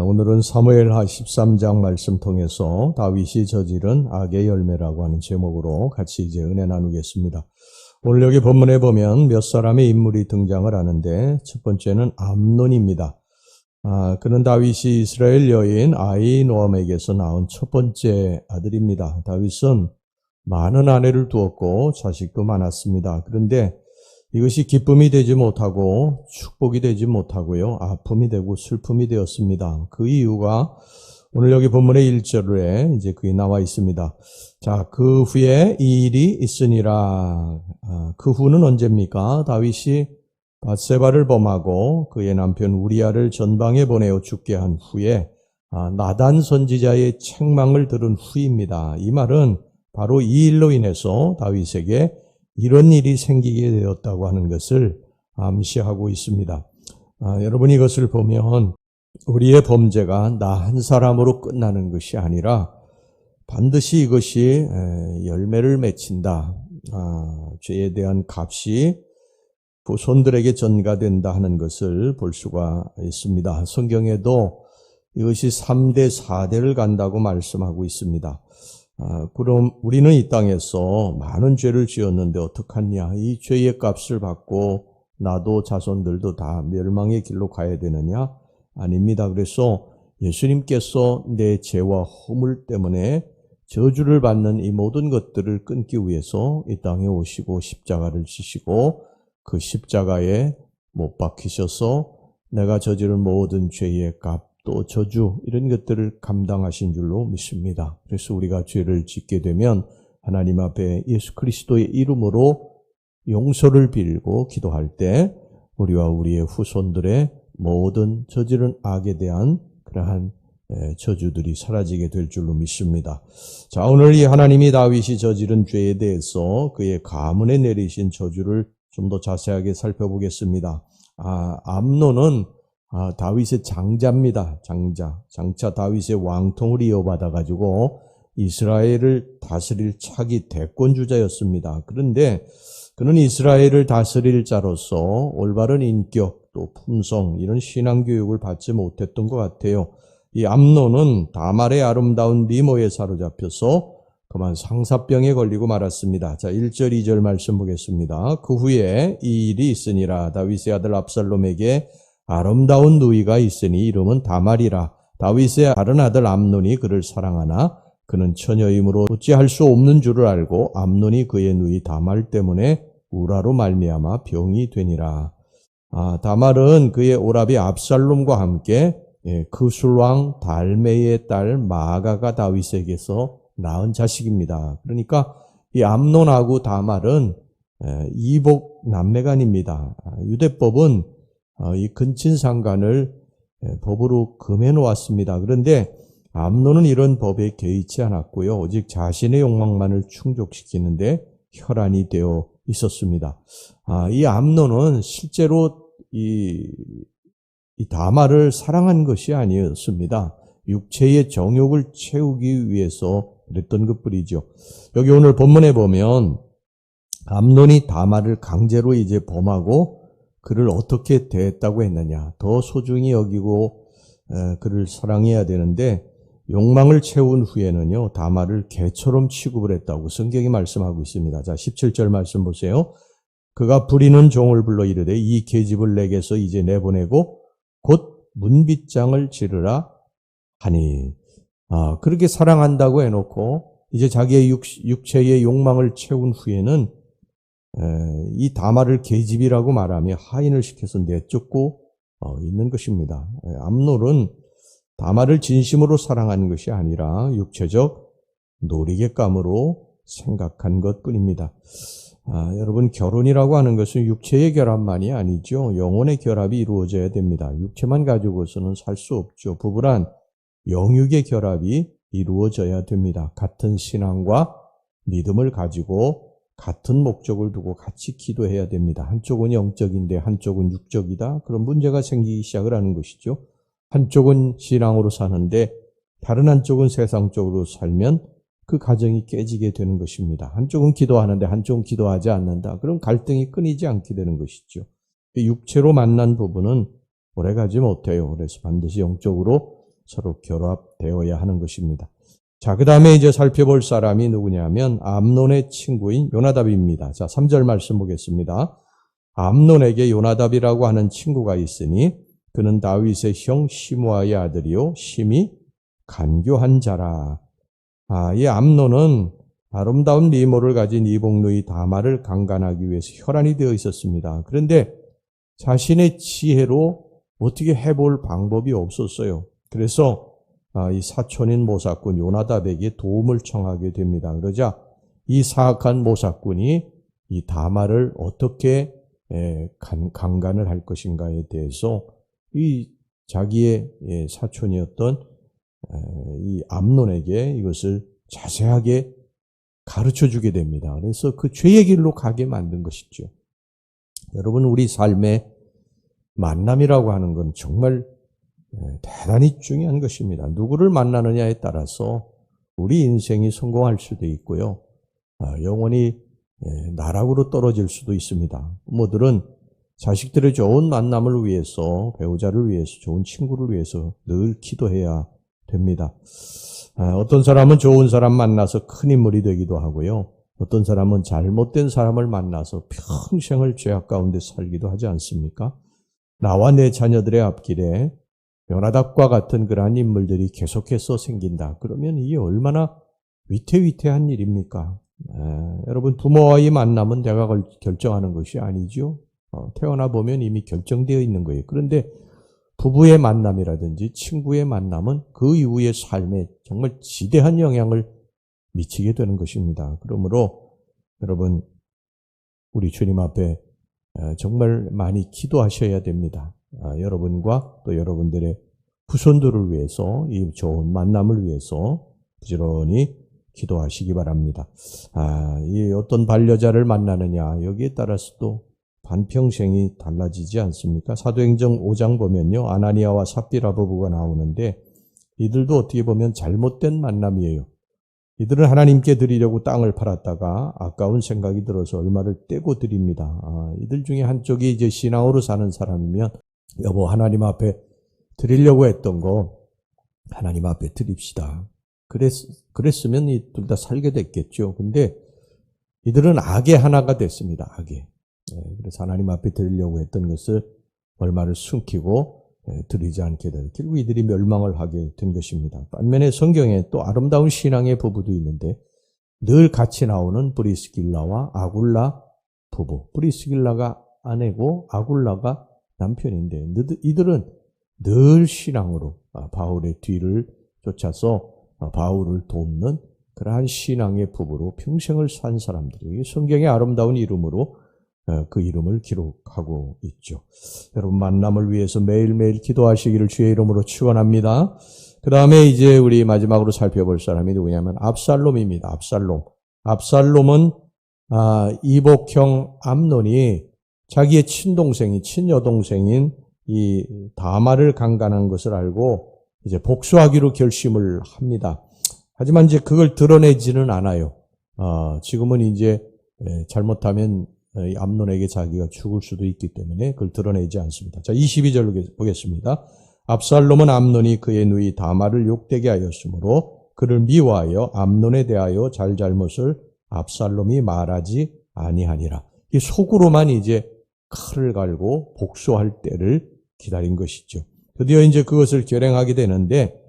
오늘은 사무엘하 13장 말씀 통해서 다윗이 저지른 악의 열매라고 하는 제목으로 같이 이제 은혜 나누겠습니다. 오늘 여기 본문에 보면 몇 사람의 인물이 등장을 하는데 첫 번째는 암논입니다. 그는 다윗이 이스라엘 여인 아히노암에게서 낳은 첫 번째 아들입니다. 다윗은 많은 아내를 두었고 자식도 많았습니다. 그런데 이것이 기쁨이 되지 못하고 축복이 되지 못하고요. 아픔이 되고 슬픔이 되었습니다. 그 이유가 오늘 여기 본문의 1절에 이제 그게 나와 있습니다. 자, 그 후에 이 일이 있으니라. 그 후는 언제입니까? 다윗이 밧세바를 범하고 그의 남편 우리아를 전방에 보내어 죽게 한 후에 나단 선지자의 책망을 들은 후입니다. 이 말은 바로 이 일로 인해서 다윗에게 이런 일이 생기게 되었다고 하는 것을 암시하고 있습니다. 여러분 이것을 보면 우리의 범죄가 나 한 사람으로 끝나는 것이 아니라 반드시 이것이 열매를 맺힌다. 죄에 대한 값이 후손들에게 전가된다 하는 것을 볼 수가 있습니다. 성경에도 이것이 3대 4대를 간다고 말씀하고 있습니다. 그럼 우리는 이 땅에서 많은 죄를 지었는데 어떡하냐? 이 죄의 값을 받고 나도 자손들도 다 멸망의 길로 가야 되느냐? 아닙니다. 그래서 예수님께서 내 죄와 허물 때문에 저주를 받는 이 모든 것들을 끊기 위해서 이 땅에 오시고 십자가를 지시고 그 십자가에 못 박히셔서 내가 저지른 모든 죄의 값 또 저주 이런 것들을 감당하신 줄로 믿습니다. 그래서 우리가 죄를 짓게 되면 하나님 앞에 예수 그리스도의 이름으로 용서를 빌고 기도할 때 우리와 우리의 후손들의 모든 저지른 악에 대한 그러한 저주들이 사라지게 될 줄로 믿습니다. 자, 오늘 이 하나님이 다윗이 저지른 죄에 대해서 그의 가문에 내리신 저주를 좀 더 자세하게 살펴보겠습니다. 암논은 다윗의 장자입니다. 장차 다윗의 왕통을 이어받아 가지고 이스라엘을 다스릴 차기 대권주자였습니다. 그런데 그는 이스라엘을 다스릴 자로서 올바른 인격 또 품성 이런 신앙교육을 받지 못했던 것 같아요. 이 암논은 다말의 아름다운 미모에 사로잡혀서 그만 상사병에 걸리고 말았습니다. 자, 1절 2절 말씀 보겠습니다. 그 후에 이 일이 있으니라. 다윗의 아들 압살롬에게 아름다운 누이가 있으니 이름은 다말이라. 다윗의 다른 아들 암논이 그를 사랑하나 그는 처녀이므로 어찌할 수 없는 줄을 알고 암논이 그의 누이 다말 때문에 우라로 말미암아 병이 되니라. 다말은 그의 오라비 압살롬과 함께 그술왕 달메의 딸 마아가가 다윗에게서 낳은 자식입니다. 그러니까 이 암논하고 다말은 이복 남매간입니다. 유대법은 이 근친상간을 법으로 금해 놓았습니다. 그런데 암논은 이런 법에 개의치 않았고요. 오직 자신의 욕망만을 충족시키는데 혈안이 되어 있었습니다. 이 암논은 실제로 이 다말을 사랑한 것이 아니었습니다. 육체의 정욕을 채우기 위해서 그랬던 것뿐이죠. 여기 오늘 본문에 보면 암논이 다말을 강제로 이제 범하고 그를 어떻게 대했다고 했느냐. 더 소중히 여기고 그를 사랑해야 되는데 욕망을 채운 후에는요. 다말을 개처럼 취급을 했다고 성경이 말씀하고 있습니다. 자, 17절 말씀 보세요. 그가 부리는 종을 불러 이르되 이 계집을 내게서 이제 내보내고 곧 문빗장을 지르라 하니. 그렇게 사랑한다고 해놓고 이제 자기의 육체의 욕망을 채운 후에는 이 다말을 계집이라고 말하며 하인을 시켜서 내쫓고 있는 것입니다. 암논은 다말을 진심으로 사랑하는 것이 아니라 육체적 놀이객감으로 생각한 것뿐입니다. 여러분 결혼이라고 하는 것은 육체의 결합만이 아니죠. 영혼의 결합이 이루어져야 됩니다. 육체만 가지고서는 살 수 없죠. 부부란 영육의 결합이 이루어져야 됩니다. 같은 신앙과 믿음을 가지고 같은 목적을 두고 같이 기도해야 됩니다. 한쪽은 영적인데 한쪽은 육적이다. 그런 문제가 생기기 시작을 하는 것이죠. 한쪽은 신앙으로 사는데 다른 한쪽은 세상적으로 살면 그 가정이 깨지게 되는 것입니다. 한쪽은 기도하는데 한쪽은 기도하지 않는다. 그럼 갈등이 끊이지 않게 되는 것이죠. 육체로 만난 부부는 오래가지 못해요. 그래서 반드시 영적으로 서로 결합되어야 하는 것입니다. 자, 그 다음에 이제 살펴볼 사람이 누구냐면 암논의 친구인 요나답입니다. 자, 3절 말씀 보겠습니다. 암논에게 요나답이라고 하는 친구가 있으니 그는 다윗의 형 시므아의 아들이요 심히 간교한 자라. 이 암논은 아름다운 미모를 가진 이복누이 다말을 강간하기 위해서 혈안이 되어 있었습니다. 그런데 자신의 지혜로 어떻게 해볼 방법이 없었어요. 그래서 이 사촌인 모사꾼 요나답에게 도움을 청하게 됩니다. 그러자 이 사악한 모사꾼이 이 다말을 어떻게 강간을 할 것인가에 대해서 이 자기의 사촌이었던 이 암논에게 이것을 자세하게 가르쳐 주게 됩니다. 그래서 그 죄의 길로 가게 만든 것이죠. 여러분, 우리 삶의 만남이라고 하는 건 정말 대단히 중요한 것입니다. 누구를 만나느냐에 따라서 우리 인생이 성공할 수도 있고요. 영원히 나락으로 떨어질 수도 있습니다. 부모들은 자식들의 좋은 만남을 위해서, 배우자를 위해서, 좋은 친구를 위해서 늘 기도해야 됩니다. 어떤 사람은 좋은 사람 만나서 큰 인물이 되기도 하고요. 어떤 사람은 잘못된 사람을 만나서 평생을 죄악 가운데 살기도 하지 않습니까? 나와 내 자녀들의 앞길에 요나답과 같은 그러한 인물들이 계속해서 생긴다. 그러면 이게 얼마나 위태위태한 일입니까? 여러분, 부모와의 만남은 내가 결정하는 것이 아니죠. 태어나 보면 이미 결정되어 있는 거예요. 그런데 부부의 만남이라든지 친구의 만남은 그 이후의 삶에 정말 지대한 영향을 미치게 되는 것입니다. 그러므로 여러분, 우리 주님 앞에 정말 많이 기도하셔야 됩니다. 여러분과 또 여러분들의 후손들을 위해서, 이 좋은 만남을 위해서 부지런히 기도하시기 바랍니다. 이 어떤 반려자를 만나느냐, 여기에 따라서 또 반평생이 달라지지 않습니까? 사도행전 5장 보면요, 아나니아와 삽비라 부부가 나오는데 이들도 어떻게 보면 잘못된 만남이에요. 이들은 하나님께 드리려고 땅을 팔았다가 아까운 생각이 들어서 얼마를 떼고 드립니다. 이들 중에 한쪽이 이제 신앙으로 사는 사람이면 여보, 하나님 앞에 드리려고 했던 거 하나님 앞에 드립시다. 그랬으면 이 둘 다 살게 됐겠죠. 근데 이들은 악의 하나가 됐습니다. 악의. 그래서 하나님 앞에 드리려고 했던 것을 얼마를 숨기고 드리지 않게 된, 결국 이들이 멸망을 하게 된 것입니다. 반면에 성경에 또 아름다운 신앙의 부부도 있는데 늘 같이 나오는 브리스길라와 아굴라 부부. 브리스길라가 아내고 아굴라가 남편인데 이들은 늘 신앙으로 바울의 뒤를 쫓아서 바울을 돕는 그러한 신앙의 부부로 평생을 산 사람들이 성경의 아름다운 이름으로 그 이름을 기록하고 있죠. 여러분, 만남을 위해서 매일매일 기도하시기를 주의 이름으로 축원합니다. 그 다음에 이제 우리 마지막으로 살펴볼 사람이 누구냐면 압살롬입니다. 압살롬은 이복형 암논이 자기의 친여동생인 이 다말을 강간한 것을 알고 이제 복수하기로 결심을 합니다. 하지만 이제 그걸 드러내지는 않아요. 지금은 이제 잘못하면 암논에게 자기가 죽을 수도 있기 때문에 그걸 드러내지 않습니다. 자, 22절 보겠습니다. 압살롬은 암논이 그의 누이 다말을 욕되게 하였으므로 그를 미워하여 암논에 대하여 잘잘못을 압살롬이 말하지 아니하니라. 이 속으로만 이제 칼을 갈고 복수할 때를 기다린 것이죠. 드디어 이제 그것을 결행하게 되는데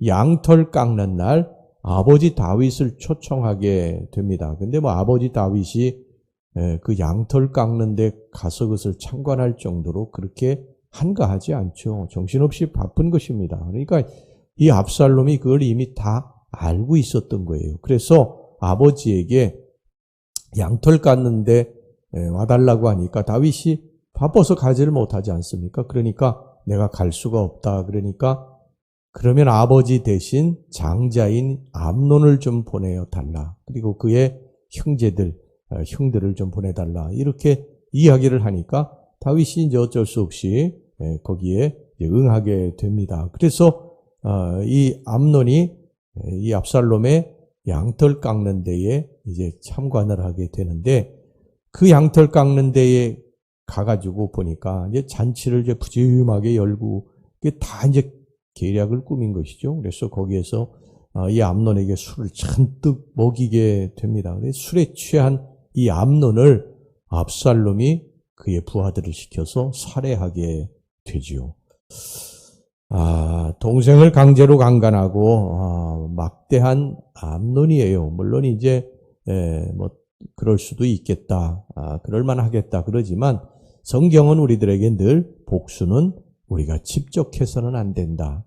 양털 깎는 날 아버지 다윗을 초청하게 됩니다. 근데 아버지 다윗이 그 양털 깎는데 가서 그것을 참관할 정도로 그렇게 한가하지 않죠. 정신없이 바쁜 것입니다. 그러니까 이 압살롬이 그걸 이미 다 알고 있었던 거예요. 그래서 아버지에게 양털 깎는데 와달라고 하니까 다윗이 바빠서 가지를 못하지 않습니까? 그러니까 내가 갈 수가 없다. 그러니까 그러면 아버지 대신 장자인 암논을 좀 보내어 달라. 그리고 그의 형들을 좀 보내달라. 이렇게 이야기를 하니까 다윗이 이제 어쩔 수 없이 거기에 응하게 됩니다. 그래서 이 암논이 이 압살롬의 양털 깎는 데에 이제 참관을 하게 되는데 그 양털 깎는 데에 가가지고 보니까 이제 잔치를 이제 푸짐하게 열고 이게 다 이제 계략을 꾸민 것이죠. 그래서 거기에서 이 암논에게 술을 잔뜩 먹이게 됩니다. 그래서 술에 취한 이 암논을 압살롬이 그의 부하들을 시켜서 살해하게 되지요. 동생을 강제로 강간하고 막대한 암논이에요. 물론 이제 뭐 그럴 수도 있겠다, 그럴 만하겠다 그러지만 성경은 우리들에게 늘 복수는 우리가 직접 해서는 안 된다.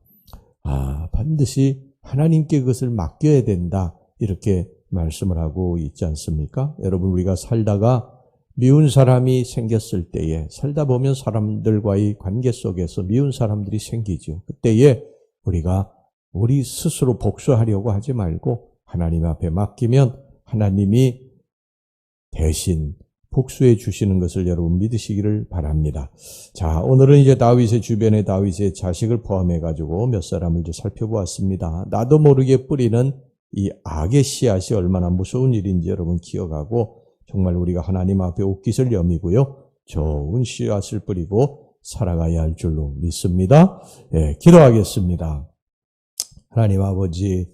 반드시 하나님께 그것을 맡겨야 된다. 이렇게 말씀을 하고 있지 않습니까? 여러분, 우리가 살다가 미운 사람이 생겼을 때에, 살다 보면 사람들과의 관계 속에서 미운 사람들이 생기죠. 그때에 우리가 우리 스스로 복수하려고 하지 말고 하나님 앞에 맡기면 하나님이 대신 복수해 주시는 것을 여러분 믿으시기를 바랍니다. 자, 오늘은 이제 다윗의 주변에 다윗의 자식을 포함해 가지고 몇 사람을 이제 살펴보았습니다. 나도 모르게 뿌리는 이 악의 씨앗이 얼마나 무서운 일인지 여러분 기억하고 정말 우리가 하나님 앞에 옷깃을 여미고요. 좋은 씨앗을 뿌리고 살아가야 할 줄로 믿습니다. 기도하겠습니다. 하나님 아버지,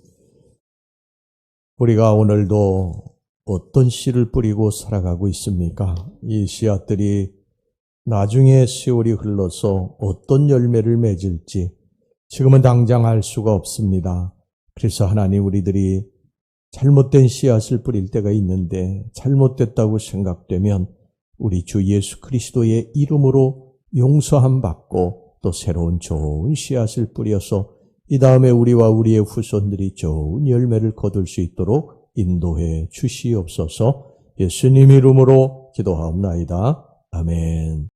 우리가 오늘도 어떤 씨를 뿌리고 살아가고 있습니까? 이 씨앗들이 나중에 세월이 흘러서 어떤 열매를 맺을지 지금은 당장 알 수가 없습니다. 그래서 하나님, 우리들이 잘못된 씨앗을 뿌릴 때가 있는데 잘못됐다고 생각되면 우리 주 예수 그리스도의 이름으로 용서함 받고 또 새로운 좋은 씨앗을 뿌려서 이 다음에 우리와 우리의 후손들이 좋은 열매를 거둘 수 있도록 인도해 주시옵소서. 예수님 이름으로 기도하옵나이다. 아멘.